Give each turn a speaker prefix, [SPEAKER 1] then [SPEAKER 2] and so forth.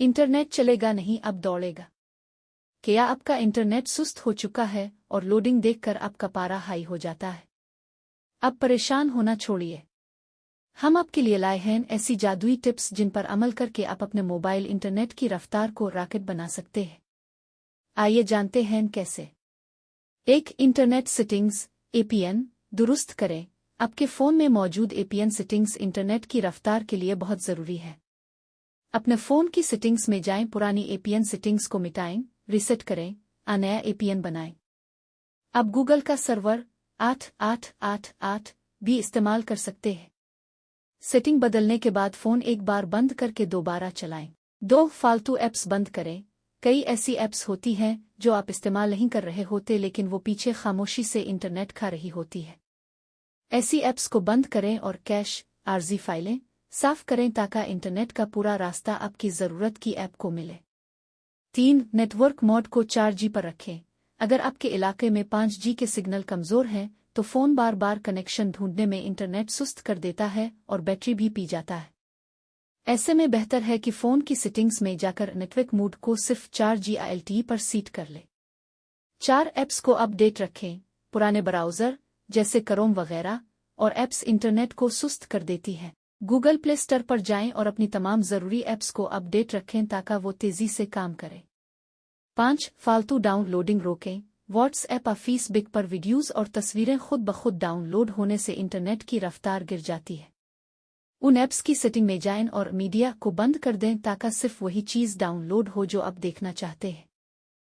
[SPEAKER 1] Internet चलेगा नहीं अब दौड़ेगा। क्या आपका इंटरनेट सुस्त हो चुका है और लोडिंग देखकर आपका पारा हाई हो जाता है? अब परेशान होना छोड़िए। हम आपके लिए लाए हैं ऐसी जादुई टिप्स जिन पर अमल करके आप अपने मोबाइल इंटरनेट की रफ्तार को रॉकेट बना सकते हैं। आइए जानते हैं कैसे। एक इंटरनेट सेटिंग्स एपीएन दुरुस्त करें। आपके फ़ोन में मौजूद एपीएन सेटिंग्स इंटरनेट की रफ्तार के लिए बहुत ज़रूरी है। अपने फ़ोन की सेटिंग्स में जाएं, पुरानी एपीएन सेटिंग्स को मिटाएं, रीसेट करें, नया एपीएन बनाएं। अब गूगल का सर्वर 8888 भी इस्तेमाल कर सकते हैं। सेटिंग बदलने के बाद फ़ोन एक बार बंद करके दोबारा चलाएं। 2 फालतू ऐप्स बंद करें। कई ऐसी ऐप्स होती हैं जो आप इस्तेमाल नहीं कर रहे होते लेकिन वो पीछे खामोशी से इंटरनेट खा रही होती है। ऐसी ऐप्स को बंद करें और कैश आर्जी फाइलें साफ करें ताकि इंटरनेट का पूरा रास्ता आपकी ज़रूरत की ऐप को मिले। 3 नेटवर्क मोड को 4G पर रखें। अगर आपके इलाके में 5G के सिग्नल कमज़ोर हैं तो फ़ोन बार बार कनेक्शन ढूंढने में इंटरनेट सुस्त कर देता है और बैटरी भी पी जाता है। ऐसे में बेहतर है कि फ़ोन की सेटिंग्स में जाकर नेटवर्क मोड को सिर्फ 4G LTE पर सेट कर ले। 4 ऐप्स को अपडेट रखें। पुराने ब्राउज़र जैसे क्रोम वगैरह और ऐप्स इंटरनेट को सुस्त कर देती हैं। गूगल प्ले स्टोर पर जाएं और अपनी तमाम ज़रूरी ऐप्स को अपडेट रखें ताकि वो तेज़ी से काम करें। 5 फालतू डाउनलोडिंग रोकें। व्हाट्सएप और फेसबुक पर वीडियोज़ और तस्वीरें खुद ब खुद डाउनलोड होने से इंटरनेट की रफ्तार गिर जाती है। उन ऐप्स की सेटिंग में जाएं और मीडिया को बंद कर दें ताकि सिर्फ वही चीज़ डाउनलोड हो जो आप देखना चाहते हैं।